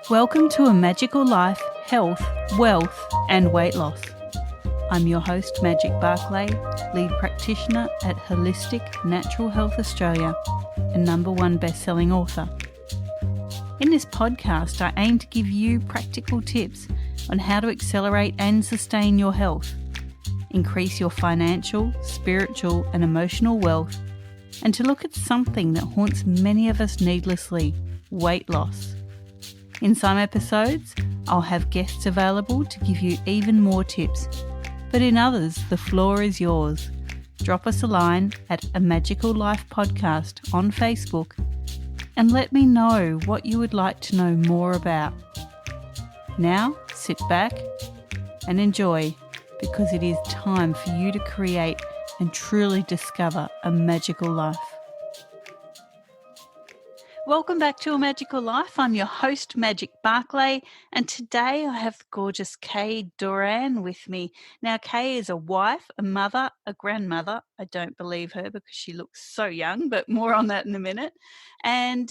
Welcome to A Magical Life, Health, Wealth and Weight Loss. I'm your host, Magic Barclay, lead practitioner at Holistic Natural Health Australia and #1 best-selling author. In this podcast, I aim to give you practical tips on how to accelerate and sustain your health, increase your financial, spiritual and emotional wealth, and to look at something that haunts many of us needlessly, weight loss. In some episodes, I'll have guests available to give you even more tips, but in others, the floor is yours. Drop us a line at A Magical Life Podcast on Facebook and let me know what you would like to know more about. Now, sit back and enjoy, because it is time for you to create and truly discover a magical life. Welcome back to A Magical Life. I'm your host, Magic Barclay, and today I have the gorgeous Kaye Doran with me. Now, Kaye is a wife, a mother, a grandmother. I don't believe her because she looks so young, but more on that in a minute. And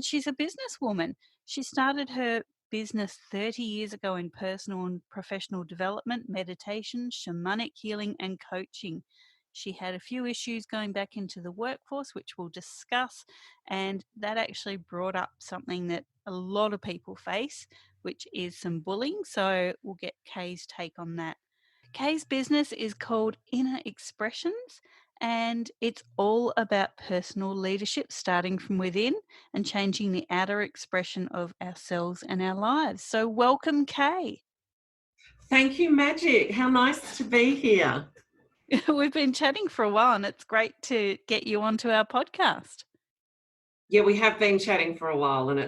she's a businesswoman. She started her business 30 years ago in personal and professional development, meditation, shamanic healing, and coaching. She had a few issues going back into the workforce, which we'll discuss, and that actually brought up something that a lot of people face, which is some bullying. So we'll get Kaye's take on that. Kaye's business is called Inner Expressions, and it's all about personal leadership, starting from within and changing the outer expression of ourselves and our lives. So welcome, Kaye. Thank you, Magic. How nice to be here. We've been chatting for a while and it's great to get you onto our podcast. Yeah, we have been chatting for a while, and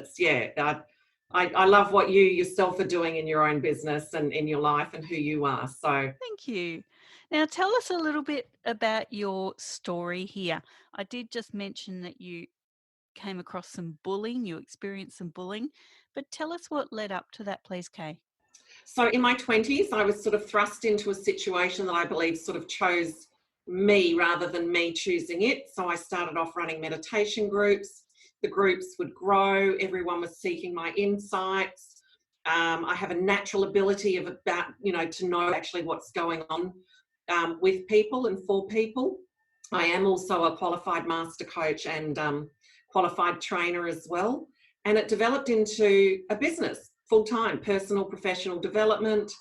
I love what you yourself are doing in your own business and in your life and who you are. So thank you. Now tell us a little bit about your story here. I did just mention that you came across some bullying, you experienced some bullying, but tell us what led up to that, please, Kaye. So in my 20s, I was sort of thrust into a situation that I believe sort of chose me rather than me choosing it. So I started off running meditation groups. The groups would grow. Everyone was seeking my insights. I have a natural ability to know actually what's going on with people and for people. I am also a qualified master coach and qualified trainer as well. And it developed into a business, full-time, personal, professional development,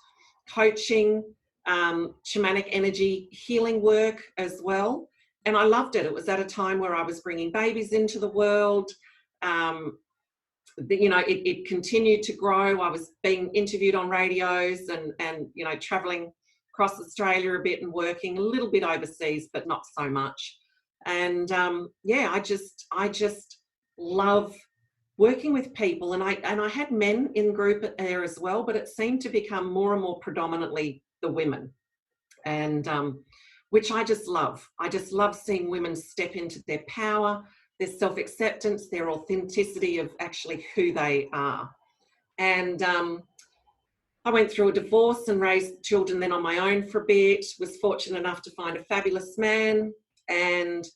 coaching, shamanic energy healing work as well. And I loved it. It was at a time where I was bringing babies into the world. It continued to grow. I was being interviewed on radios and traveling across Australia a bit and working a little bit overseas, but not so much. And I just love working with people. And I had men in group there as well, but it seemed to become more and more predominantly the women, and which I just love. I just love seeing women step into their power, their self-acceptance, their authenticity of actually who they are. And I went through a divorce and raised children then on my own for a bit, was fortunate enough to find a fabulous man. And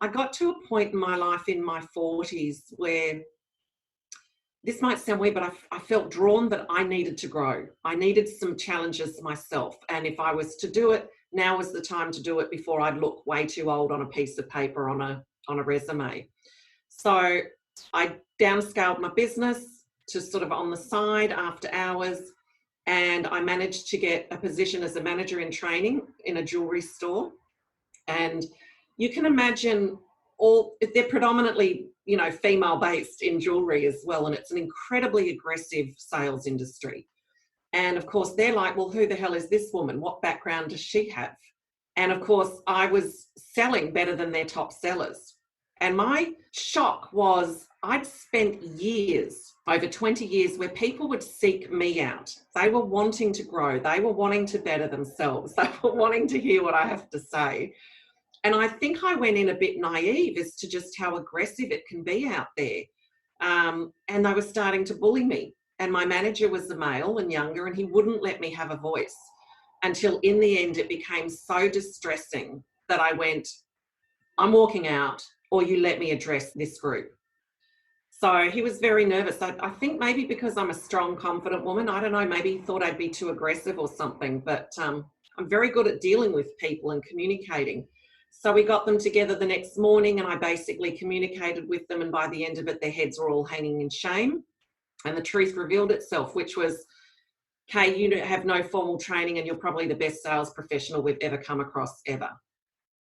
I got to a point in my life in my 40s where, this might sound weird, but I felt drawn that I needed to grow. I needed some challenges myself. And if I was to do it, now was the time to do it before I'd look way too old on a piece of paper on a resume. So I downscaled my business to sort of on the side after hours. And I managed to get a position as a manager in training in a jewelry store. And you can imagine they're predominantly, female-based in jewelry as well. And it's an incredibly aggressive sales industry. And of course, they're like, well, who the hell is this woman? What background does she have? And of course, I was selling better than their top sellers. And my shock was I'd spent years, over 20 years, where people would seek me out. They were wanting to grow. They were wanting to better themselves. They were wanting to hear what I have to say. And I think I went in a bit naive as to just how aggressive it can be out there. And they were starting to bully me. And my manager was a male and younger, and he wouldn't let me have a voice until in the end it became so distressing that I went, I'm walking out, or you let me address this group. So he was very nervous. I think maybe because I'm a strong, confident woman, I don't know, maybe he thought I'd be too aggressive or something, but I'm very good at dealing with people and communicating. So we got them together the next morning and I basically communicated with them, and by the end of it, their heads were all hanging in shame. And the truth revealed itself, which was, Kaye, you have no formal training and you're probably the best sales professional we've ever come across ever.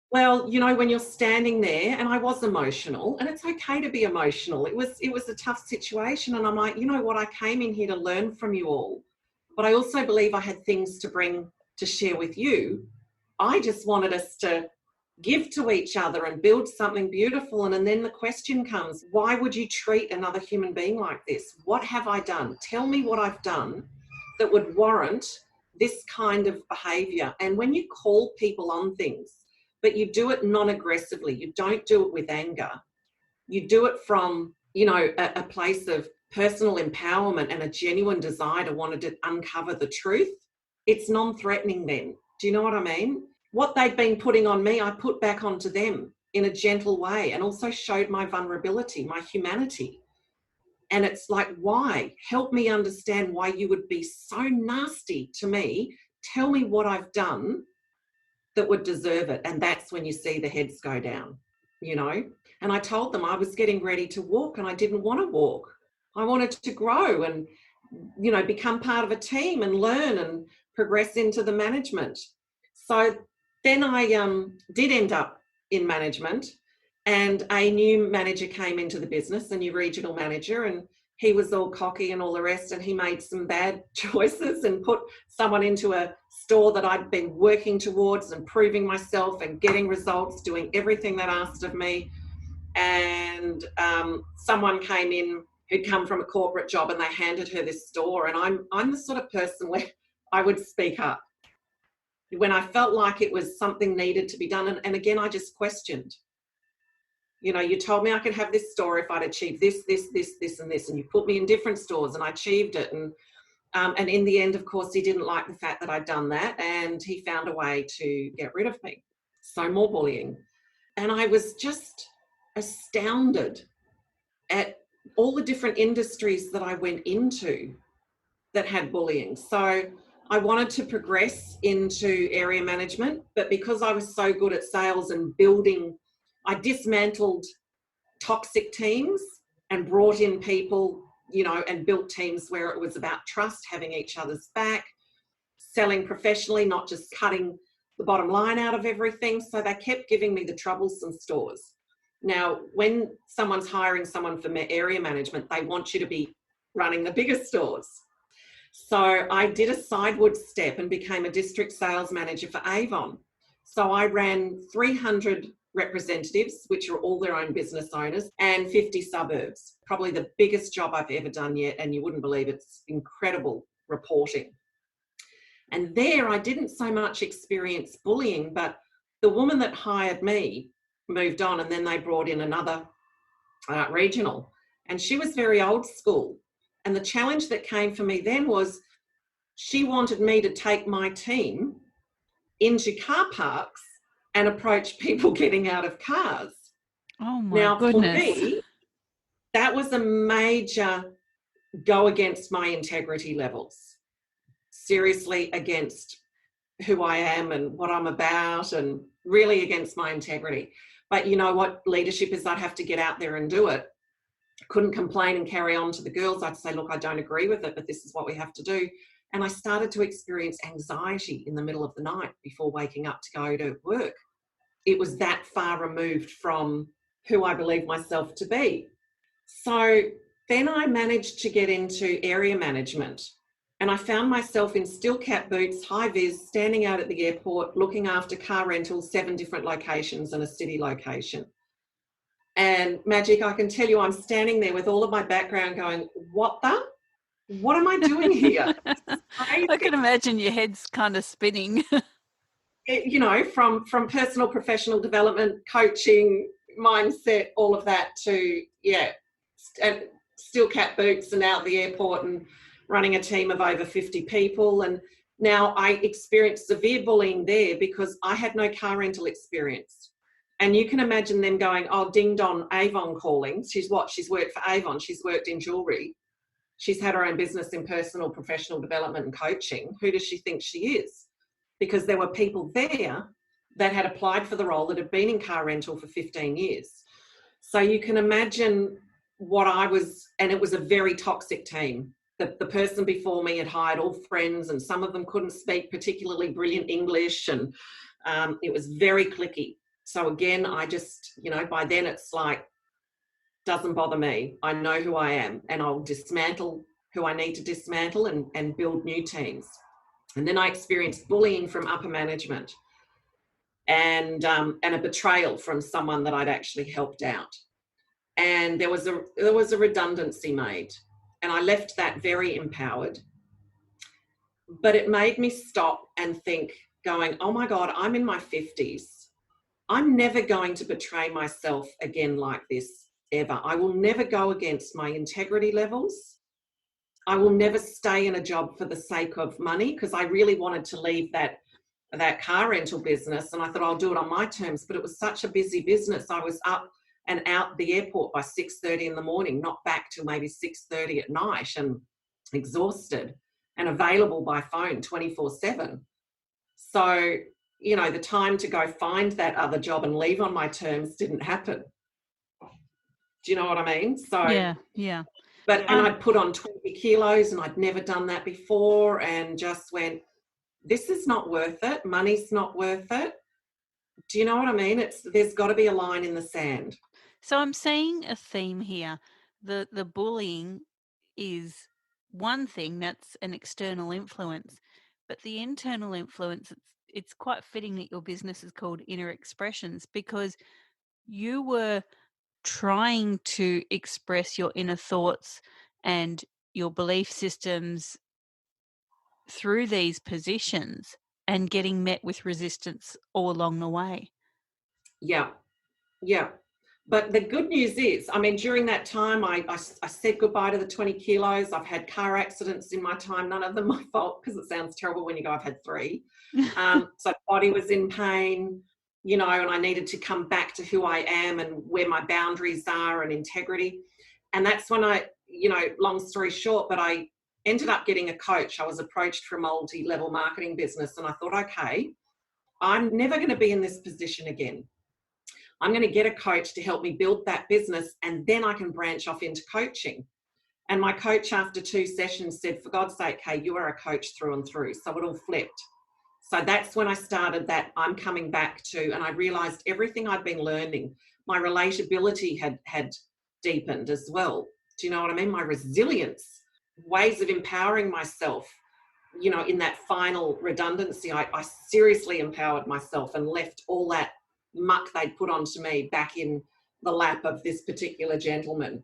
Well, you know, when you're standing there, and I was emotional, and it's okay to be emotional. It was a tough situation, and I'm like, you know what, I came in here to learn from you all, but I also believe I had things to bring to share with you. I just wanted us to give to each other and build something beautiful. And then the question comes, why would you treat another human being like this? What have I done? Tell me what I've done that would warrant this kind of behavior. And when you call people on things, but you do it non-aggressively, you don't do it with anger, you do it from, you know, a place of personal empowerment and a genuine desire to want to uncover the truth, it's non-threatening then. Do you know what I mean? What they'd been putting on me, I put back onto them in a gentle way, and also showed my vulnerability, my humanity. And it's like, why? Help me understand why you would be so nasty to me. Tell me what I've done that would deserve it. And that's when you see the heads go down, you know. And I told them I was getting ready to walk and I didn't want to walk. I wanted to grow and, you know, become part of a team and learn and progress into the management. So then I did end up in management, and a new manager came into the business, a new regional manager, and he was all cocky and all the rest, and he made some bad choices and put someone into a store that I'd been working towards and proving myself and getting results, doing everything that asked of me. And someone came in who'd come from a corporate job, and they handed her this store. And I'm the sort of person where I would speak up when I felt like it was something needed to be done. And again, I just questioned. You know, you told me I could have this store if I'd achieve this, this, and this, and you put me in different stores and I achieved it. And in the end, of course, he didn't like the fact that I'd done that, and he found a way to get rid of me. So more bullying. And I was just astounded at all the different industries that I went into that had bullying. So I wanted to progress into area management, but because I was so good at sales and building, I dismantled toxic teams and brought in people, you know, and built teams where it was about trust, having each other's back, selling professionally, not just cutting the bottom line out of everything. So they kept giving me the troublesome stores. Now, when someone's hiring someone for area management, they want you to be running the bigger stores. So I did a sideward step and became a district sales manager for Avon. So I ran 300 representatives, which are all their own business owners, and 50 suburbs. Probably the biggest job I've ever done yet, and you wouldn't believe it's incredible reporting. And there I didn't so much experience bullying, but the woman that hired me moved on, and then they brought in another regional, and she was very old school. And the challenge that came for me then was she wanted me to take my team into car parks and approach people getting out of cars. Oh my now, goodness. For me, that was a major go against my integrity levels. Seriously, against who I am and what I'm about, and really against my integrity. But you know what leadership is? I'd have to get out there and do it. Couldn't complain and carry on to the girls. I'd say, look, I don't agree with it, but this is what we have to do. And I started to experience anxiety in the middle of the night before waking up to go to work. It was that far removed from who I believe myself to be. So then I managed to get into area management, and I found myself in steel cap boots, high vis, standing out at the airport, looking after car rentals, 7 different locations and a city location. And Magic, I can tell you, I'm standing there with all of my background going, what am I doing here? I can imagine your head's kind of spinning. You know, from personal professional development, coaching, mindset, all of that to, and steel cap boots and out the airport and running a team of over 50 people. And now I experienced severe bullying there because I had no car rental experience. And you can imagine them going, oh, ding dong, Avon calling. She's worked for Avon. She's worked in jewellery. She's had her own business in personal, professional development and coaching. Who does she think she is? Because there were people there that had applied for the role that had been in car rental for 15 years. So you can imagine what I was, and it was a very toxic team. The person before me had hired all friends, and some of them couldn't speak particularly brilliant English, and it was very cliquey. So again, I just, by then it's like, doesn't bother me. I know who I am, and I'll dismantle who I need to dismantle and build new teams. And then I experienced bullying from upper management and a betrayal from someone that I'd actually helped out. And there was a redundancy made, and I left that very empowered. But it made me stop and think, going, oh my God, I'm in my 50s. I'm never going to betray myself again like this, ever. I will never go against my integrity levels. I will never stay in a job for the sake of money, because I really wanted to leave that car rental business, and I thought I'll do it on my terms. But it was such a busy business. I was up and out the airport by 6:30 in the morning, not back till maybe 6:30 at night, and exhausted and available by phone 24/7. So, the time to go find that other job and leave on my terms didn't happen. Do you know what I mean? So yeah. And I'd put on 20 kilos, and I'd never done that before, and just went, this is not worth it. Money's not worth it. Do you know what I mean? There's got to be a line in the sand. So I'm seeing a theme here. The bullying is one thing, that's an external influence, but the internal influence, it's quite fitting that your business is called Inner Expressions, because you were trying to express your inner thoughts and your belief systems through these positions and getting met with resistance all along the way. Yeah. But the good news is, during that time, I said goodbye to the 20 kilos. I've had car accidents in my time, none of them my fault, because it sounds terrible when you go, I've had 3. So body was in pain, and I needed to come back to who I am and where my boundaries are and integrity. And that's when I, long story short, but I ended up getting a coach. I was approached for a multi-level marketing business, and I thought, okay, I'm never going to be in this position again. I'm going to get a coach to help me build that business, and then I can branch off into coaching. And my coach, after 2 sessions, said, for God's sake, Kaye, you are a coach through and through. So it all flipped. So that's when I started that I'm coming back to, and I realized everything I'd been learning, my relatability had deepened as well. Do you know what I mean? My resilience, ways of empowering myself, in that final redundancy, I seriously empowered myself and left all that muck they'd put onto me back in the lap of this particular gentleman.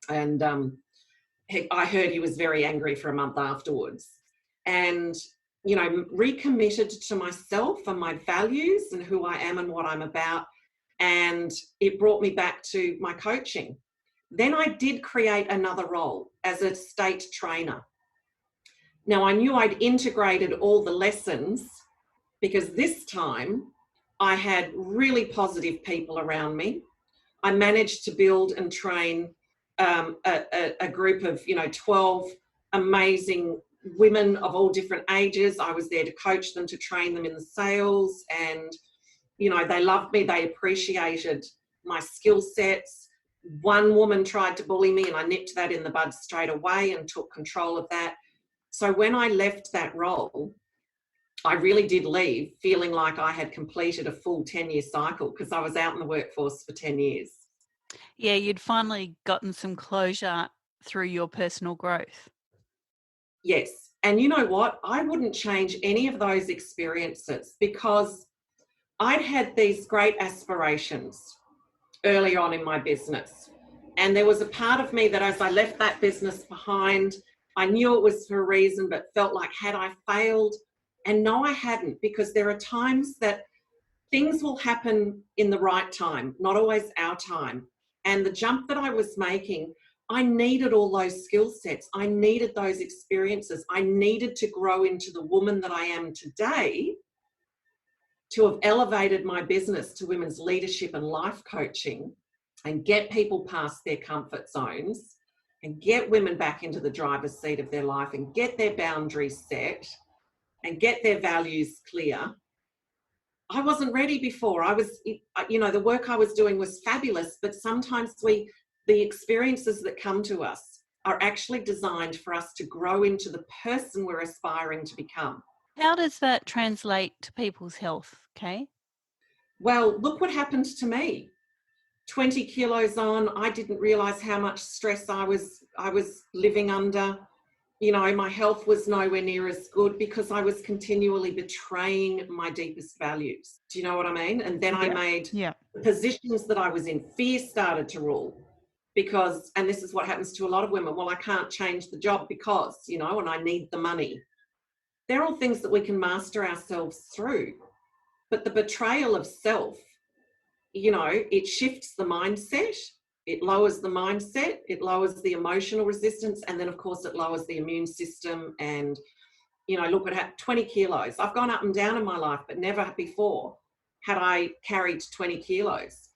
And I heard he was very angry for a month afterwards, and recommitted to myself and my values and who I am and what I'm about. And it brought me back to my coaching. Then I did create another role as a state trainer. Now, I knew I'd integrated all the lessons, because this time I had really positive people around me. I managed to build and train a group of 12 amazing women of all different ages. I was there to coach them, to train them in the sales, and they loved me. They appreciated my skill sets. One woman tried to bully me, and I nipped that in the bud straight away and took control of that. So when I left that role, I really did leave feeling like I had completed a full 10-year cycle, because I was out in the workforce for 10 years. Yeah, you'd finally gotten some closure through your personal growth. Yes. And you know what? I wouldn't change any of those experiences, because I'd had these great aspirations early on in my business. And there was a part of me that, as I left that business behind, I knew it was for a reason, but felt like, had I failed? And no, I hadn't, because there are times that things will happen in the right time, not always our time. And the jump that I was making, I needed all those skill sets. I needed those experiences. I needed to grow into the woman that I am today to have elevated my business to women's leadership and life coaching and get people past their comfort zones and get women back into the driver's seat of their life and get their boundaries set and get their values clear. I wasn't ready before. The work I was doing was fabulous, but sometimes the experiences that come to us are actually designed for us to grow into the person we're aspiring to become. How does that translate to people's health, Kaye? Well, look what happened to me. 20 kilos on, I didn't realize how much stress I was living under. My health was nowhere near as good because I was continually betraying my deepest values. Do you know what I mean? And then I made the positions that I was in, fear started to rule because, and this is what happens to a lot of women, well, I can't change the job because, and I need the money. They're all things that we can master ourselves through. But the betrayal of self, it shifts the mindset, it lowers the mindset, it lowers the emotional resistance, and then of course it lowers the immune system. And, look at 20 kilos. I've gone up and down in my life, but never before had I carried 20 kilos.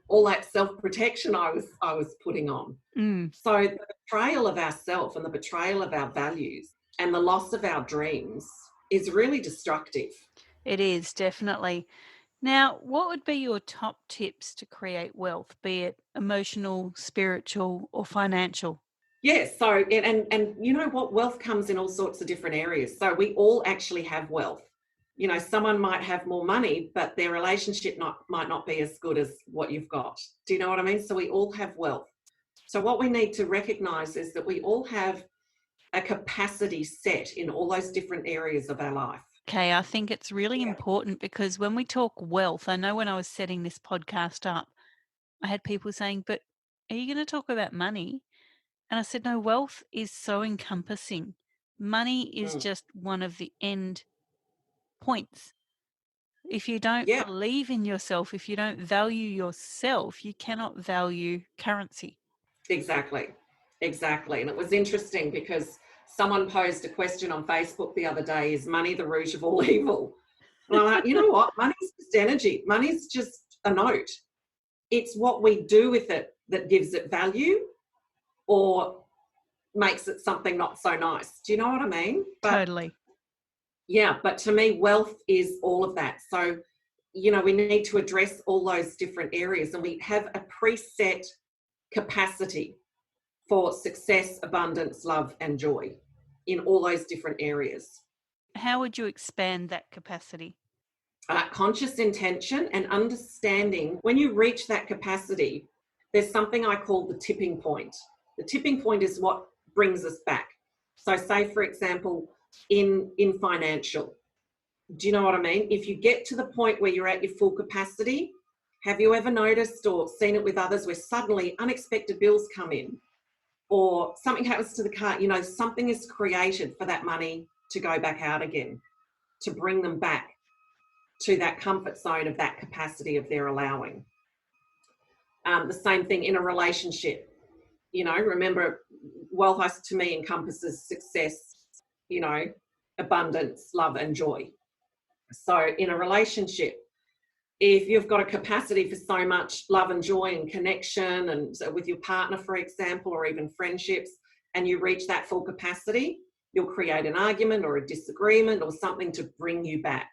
All that self-protection I was putting on. So the betrayal of ourself and the betrayal of our values and the loss of our dreams is really destructive. It is, definitely. Now, what would be your top tips to create wealth, be it emotional, spiritual, or financial? Yes. So, and you know what? Wealth comes in all sorts of different areas. So we all actually have wealth. Someone might have more money, but their relationship might not be as good as what you've got. Do you know what I mean? So we all have wealth. So what we need to recognize is that we all have a capacity set in all those different areas of our life. Okay, I think it's really important because when we talk wealth, I know when I was setting this podcast up, I had people saying, but are you going to talk about money? And I said, no, wealth is so encompassing. Money is just one of the end points. If you don't believe in yourself, if you don't value yourself, you cannot value currency. Exactly. And it was interesting because someone posed a question on Facebook the other day, is money the root of all evil? And I'm like, you know what? Money's just energy. Money's just a note. It's what we do with it that gives it value or makes it something not so nice. Do you know what I mean? Totally. Yeah, but to me, wealth is all of that. So, we need to address all those different areas, and we have a preset capacity for success, abundance, love, and joy in all those different areas. How would you expand that capacity? Conscious intention and understanding when you reach that capacity, there's something I call the tipping point. The tipping point is what brings us back. So say, for example, in financial, do you know what I mean? If you get to the point where you're at your full capacity, have you ever noticed or seen it with others where suddenly unexpected bills come in or something happens to the car, something is created for that money to go back out again, to bring them back to that comfort zone of that capacity of their allowing. The same thing in a relationship. Remember, wealth to me encompasses success, abundance, love, and joy. So in a relationship, if you've got a capacity for so much love and joy and connection and with your partner, for example, or even friendships, and you reach that full capacity, you'll create an argument or a disagreement or something to bring you back.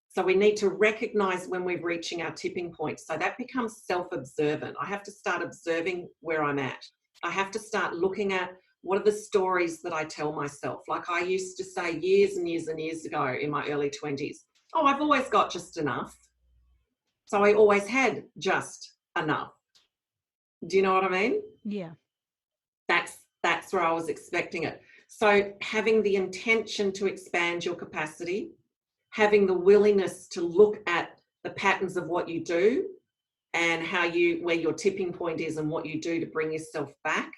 So we need to recognize when we're reaching our tipping point. So that becomes self-observant. I have to start observing where I'm at. I have to start looking at what are the stories that I tell myself. Like I used to say years and years and years ago in my early 20s, oh, I've always got just enough. So I always had just enough. Do you know what I mean? Yeah. That's where I was expecting it. So having the intention to expand your capacity, having the willingness to look at the patterns of what you do and where your tipping point is and what you do to bring yourself back,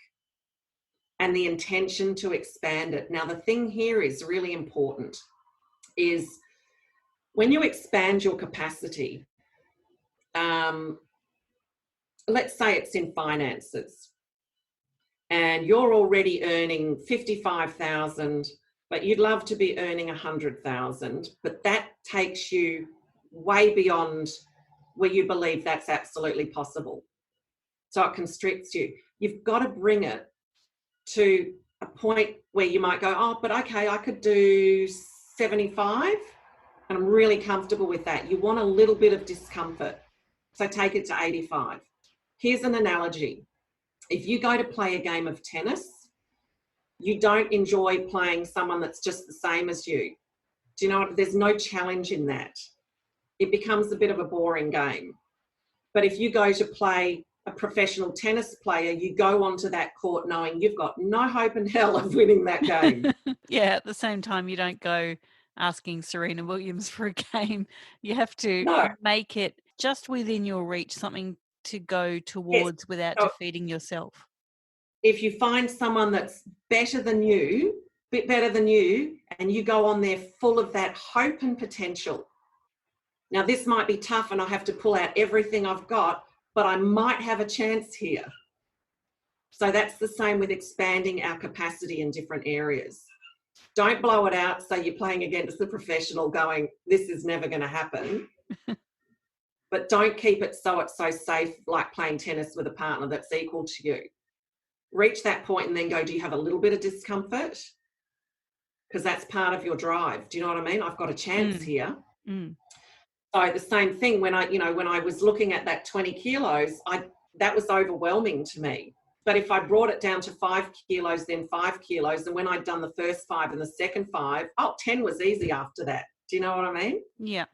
and the intention to expand it. Now, the thing here is really important is when you expand your capacity, let's say it's in finances and you're already earning $55,000 but you'd love to be earning 100,000, but that takes you way beyond where you believe that's absolutely possible. So it constricts you. You've got to bring it to a point where you might go, oh, but okay, I could do 75 and I'm really comfortable with that. You want a little bit of discomfort. So take it to 85. Here's an analogy. If you go to play a game of tennis, you don't enjoy playing someone that's just the same as you. Do you know what? There's no challenge in that. It becomes a bit of a boring game. But if you go to play a professional tennis player, you go onto that court knowing you've got no hope in hell of winning that game. Yeah, at the same time, you don't go asking Serena Williams for a game. You have to make it just within your reach, something to go towards without defeating yourself. If you find someone that's better than you, bit better than you, and you go on there full of that hope and potential. Now, this might be tough and I have to pull out everything I've got, but I might have a chance here. So that's the same with expanding our capacity in different areas. Don't blow it out so you're playing against the professional going, this is never going to happen. But don't keep it so it's so safe, like playing tennis with a partner that's equal to you. Reach that point and then go, do you have a little bit of discomfort? Because that's part of your drive. Do you know what I mean? I've got a chance here. So the same thing when I was looking at that 20 kilos, that was overwhelming to me. But if I brought it down to 5 kilos, then 5 kilos, and when I'd done the first 5 and the second 5, 10 was easy after that. Do you know what I mean? Yeah.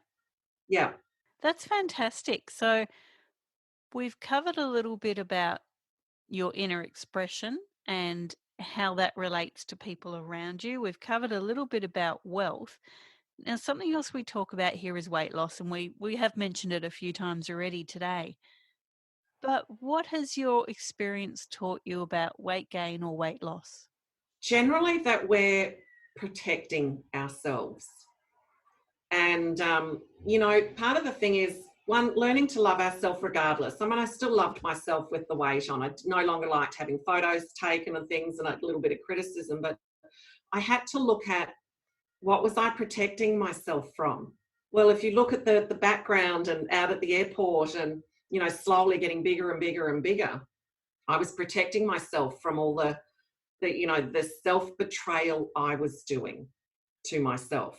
Yeah. That's fantastic. So we've covered a little bit about your inner expression and how that relates to people around you. We've covered a little bit about wealth. Now, something else we talk about here is weight loss, and we have mentioned it a few times already today. But what has your experience taught you about weight gain or weight loss? Generally that we're protecting ourselves. And, part of the thing is, one, learning to love ourselves regardless. I mean, I still loved myself with the weight on. I no longer liked having photos taken and things and a little bit of criticism, but I had to look at what was I protecting myself from? Well, if you look at the background and out at the airport and, slowly getting bigger and bigger and bigger, I was protecting myself from all the self-betrayal I was doing to myself.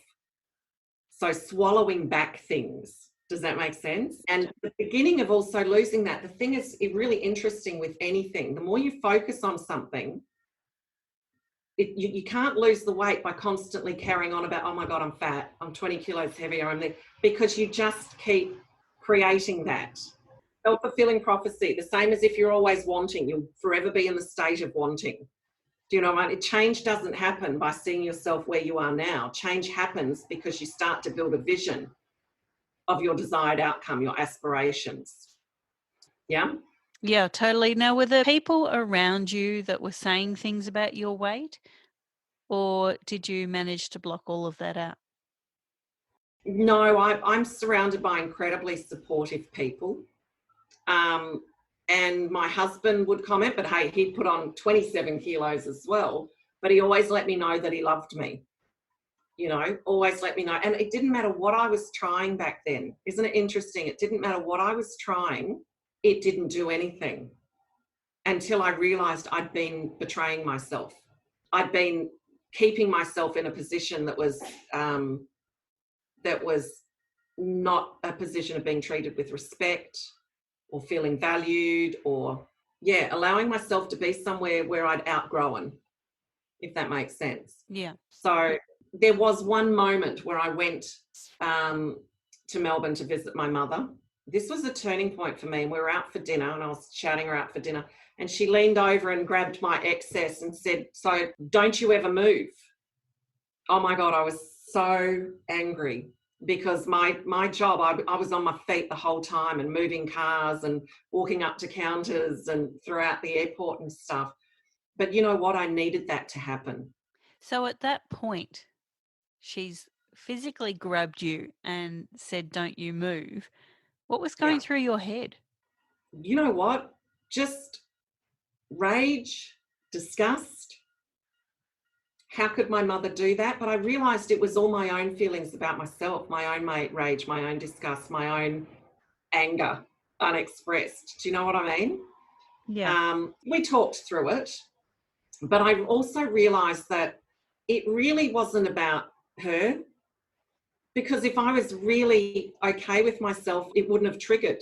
So swallowing back things. Does that make sense? And the beginning of also losing that, the thing is really interesting with anything. The more you focus on something, you can't lose the weight by constantly carrying on about, oh my God, I'm fat, I'm 20 kilos heavier, I'm there, because you just keep creating that. Self-fulfilling prophecy, the same as if you're always wanting, you'll forever be in the state of wanting. Do you know what I mean? Change doesn't happen by seeing yourself where you are now. Change happens because you start to build a vision of your desired outcome, your aspirations. Yeah? Yeah, totally. Now, were there people around you that were saying things about your weight, or did you manage to block all of that out? No, I'm surrounded by incredibly supportive people. And my husband would comment, but hey, he put on 27 kilos as well, but he always let me know that he loved me. Always let me know. And it didn't matter what I was trying back then. Isn't it interesting? It didn't matter what I was trying. It didn't do anything until I realized I'd been betraying myself. I'd been keeping myself in a position that was not a position of being treated with respect or feeling valued, or allowing myself to be somewhere where I'd outgrown, if that makes sense. Yeah. So there was one moment where I went to Melbourne to visit my mother. This was a turning point for me, and we were out for dinner and I was shouting her out for dinner, and she leaned over and grabbed my excess and said, so don't you ever move. Oh my God, I was so angry. Because my job, I was on my feet the whole time and moving cars and walking up to counters and throughout the airport and stuff. But you know what? I needed that to happen. So at that point, she's physically grabbed you and said, don't you move. What was going through your head? You know what? Just rage, disgust. how could my mother do that? But I realised it was all my own feelings about myself, my own rage, my own disgust, my own anger unexpressed. Do you know what I mean? Yeah. We talked through it, but I also realised that it really wasn't about her, because if I was really okay with myself, it wouldn't have triggered.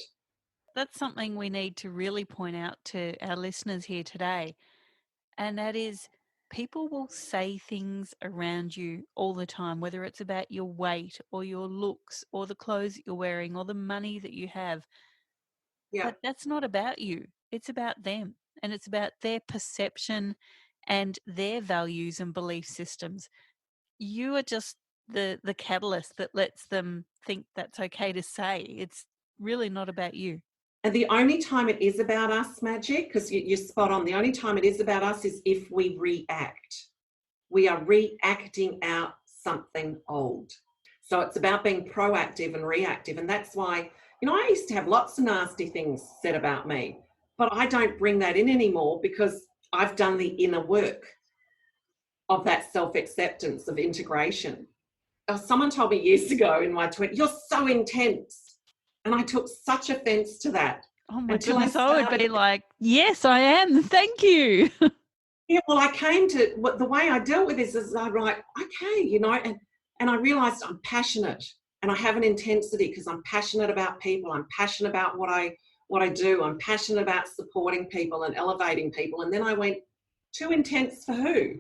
That's something we need to really point out to our listeners here today. And that is, people will say things around you all the time, whether it's about your weight or your looks or the clothes that you're wearing or the money that you have. Yeah. But that's not about you. It's about them. And it's about their perception and their values and belief systems. You are just the catalyst that lets them think that's okay to say. It's really not about you. And the only time it is about us, Magic, because you're spot on, the only time it is about us is if we react. We are reacting out something old. So it's about being proactive and reactive. And that's why, I used to have lots of nasty things said about me, but I don't bring that in anymore because I've done the inner work of that self-acceptance, of integration. Someone told me years ago in my 20s, you're so intense. And I took such offense to that. Oh my goodness, I would be like, yes, I am. Thank you. Yeah, well, I came to the way I dealt with this is I'm like, okay, and I realized I'm passionate and I have an intensity because I'm passionate about people. I'm passionate about what I do. I'm passionate about supporting people and elevating people. And then I went, too intense for who?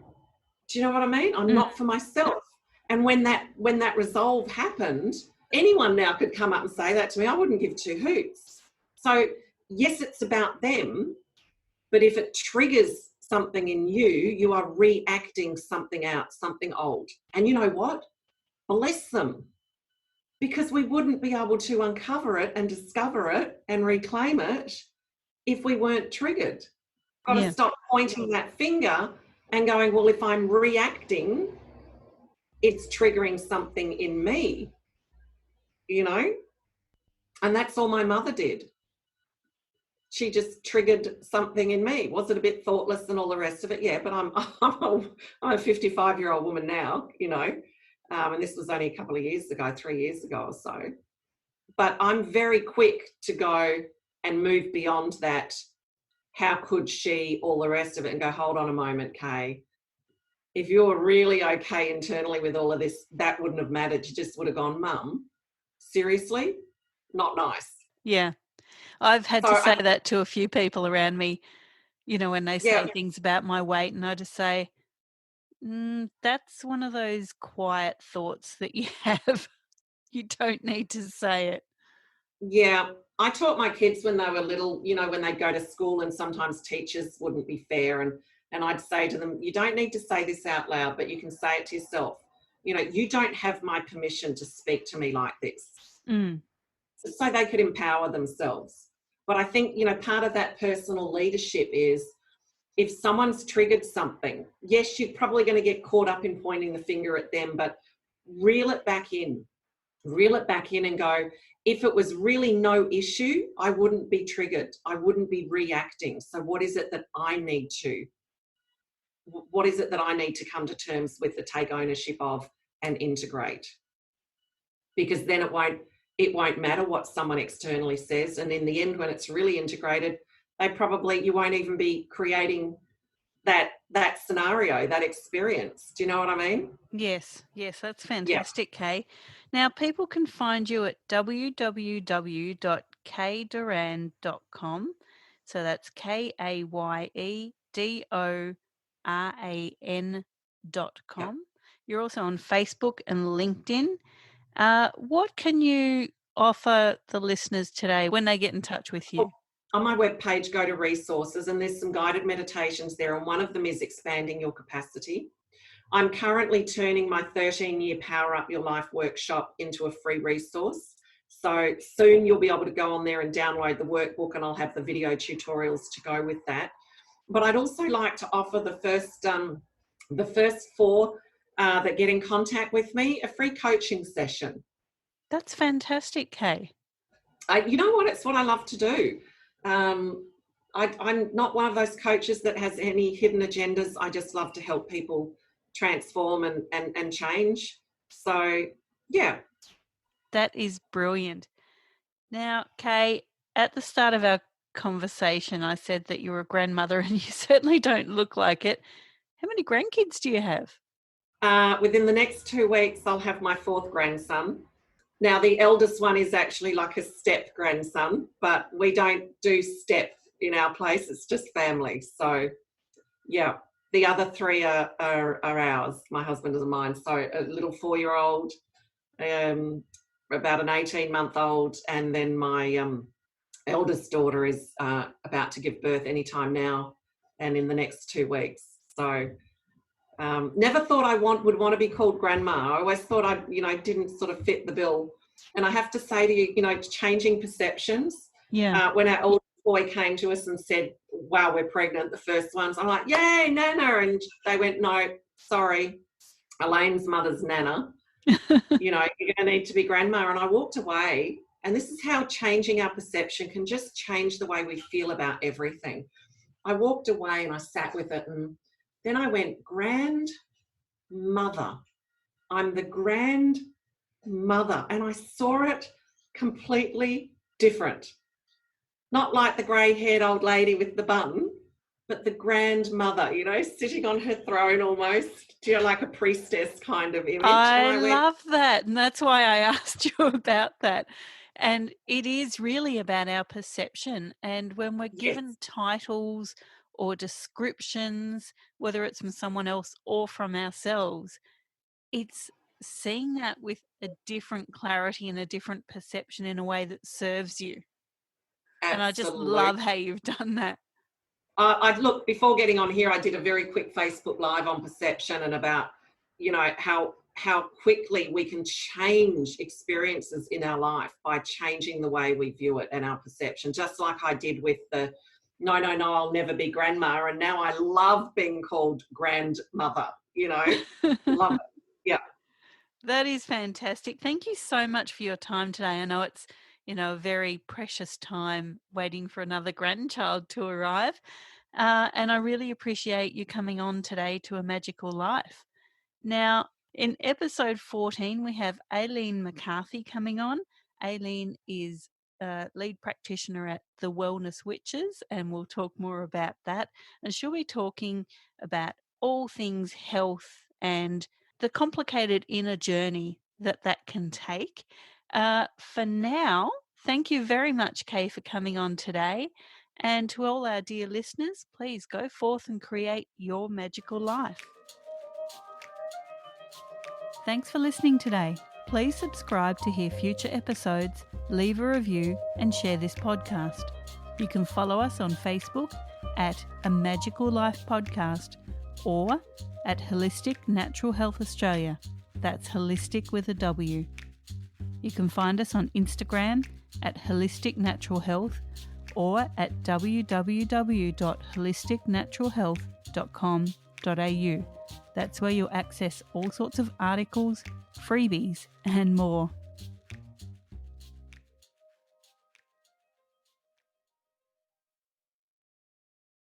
Do you know what I mean? I'm not for myself. And when that resolve happened, anyone now could come up and say that to me. I wouldn't give two hoots. So yes, it's about them, but if it triggers something in you, you are reacting something out, something old. And you know what? Bless them. Because we wouldn't be able to uncover it and discover it and reclaim it if we weren't triggered. Got to stop pointing that finger and going, well, if I'm reacting, it's triggering something in me, And that's all my mother did. She just triggered something in me. Was it a bit thoughtless and all the rest of it? Yeah, but I'm a 55-year-old woman now, and this was only a couple of years ago, 3 years ago or so. But I'm very quick to go and move beyond that. How could she, all the rest of it, and go, hold on a moment, Kaye. If you're really okay internally with all of this, that wouldn't have mattered. You just would have gone, Mum, seriously? Not nice. Yeah. I've had to say that to a few people around me, when they say things about my weight, and I just say, that's one of those quiet thoughts that you have. You don't need to say it. Yeah. I taught my kids when they were little, when they'd go to school and sometimes teachers wouldn't be fair. And I'd say to them, you don't need to say this out loud, but you can say it to yourself. You don't have my permission to speak to me like this. So they could empower themselves. But I think, part of that personal leadership is if someone's triggered something, yes, you're probably going to get caught up in pointing the finger at them, but reel it back in and go, if it was really no issue, I wouldn't be triggered. I wouldn't be reacting. So what is it that I need to come to terms with, to take ownership of and integrate? Because then it won't matter what someone externally says. And in the end, when it's really integrated, you won't even be creating that scenario, that experience. Do you know what I mean? Yes, that's fantastic, Kaye. Now, people can find you at www.kayedoran.com. So that's KayeDoran.com. You're also on Facebook and LinkedIn. What can you offer the listeners today when they get in touch with you? On my webpage, go to resources, and there's some guided meditations there, and one of them is expanding your capacity. I'm currently turning my 13-year Power Up Your Life workshop into a free resource. So soon you'll be able to go on there and download the workbook, and I'll have the video tutorials to go with that. But I'd also like to offer the first four that get in contact with me a free coaching session. That's fantastic, Kaye. You know what? It's what I love to do. I'm not one of those coaches that has any hidden agendas. I just love to help people transform and change. So, yeah. That is brilliant. Now, Kaye, at the start of our conversation, I said that you're a grandmother and you certainly don't look like it. How many grandkids do you have? Within the next 2 weeks, I'll have my 4th grandson. Now, the eldest one is actually like a step grandson, but we don't do step in our place. It's just family. So, yeah, the other 3 are ours, my husband and mine. So a little 4-year-old, about an 18-month-old, and then my eldest daughter is about to give birth anytime now and in the next 2 weeks. So never thought I would want to be called grandma. I always thought I didn't sort of fit the bill. And I have to say to you, changing perceptions. Yeah. When our oldest boy came to us and said, wow, we're pregnant, the first ones, I'm like, yay, Nana. And they went, no, sorry, Elaine's mother's Nana. You're going to need to be grandma. And I walked away. And this is how changing our perception can just change the way we feel about everything. I walked away and I sat with it, and then I went, grandmother. I'm the grandmother. And I saw it completely different. Not like the grey-haired old lady with the bun, but the grandmother, sitting on her throne almost, like a priestess kind of image. I love that. And that's why I asked you about that. And it is really about our perception. And when we're given titles or descriptions, whether it's from someone else or from ourselves, it's seeing that with a different clarity and a different perception in a way that serves you. Absolutely. And I just love how you've done that. Look, before getting on here, I did a very quick Facebook Live on perception and about, how quickly we can change experiences in our life by changing the way we view it and our perception, just like I did with the no, I'll never be grandma. And now I love being called grandmother, love it. Yeah. That is fantastic. Thank you so much for your time today. I know it's, a very precious time waiting for another grandchild to arrive. And I really appreciate you coming on today to A Magical Life. Now, in episode 14, we have Aileen McCarthy coming on. Aileen is a lead practitioner at the Wellness Witches, and we'll talk more about that. And she'll be talking about all things health and the complicated inner journey that can take. For now, thank you very much, Kaye, for coming on today. And to all our dear listeners, please go forth and create your magical life. Thanks for listening today. Please subscribe to hear future episodes, leave a review, and share this podcast. You can follow us on Facebook at A Magical Life Podcast or at Holistic Natural Health Australia. That's holistic with a W. You can find us on Instagram at Holistic Natural Health or at www.holisticnaturalhealth.com.au. That's where you'll access all sorts of articles, freebies, and more.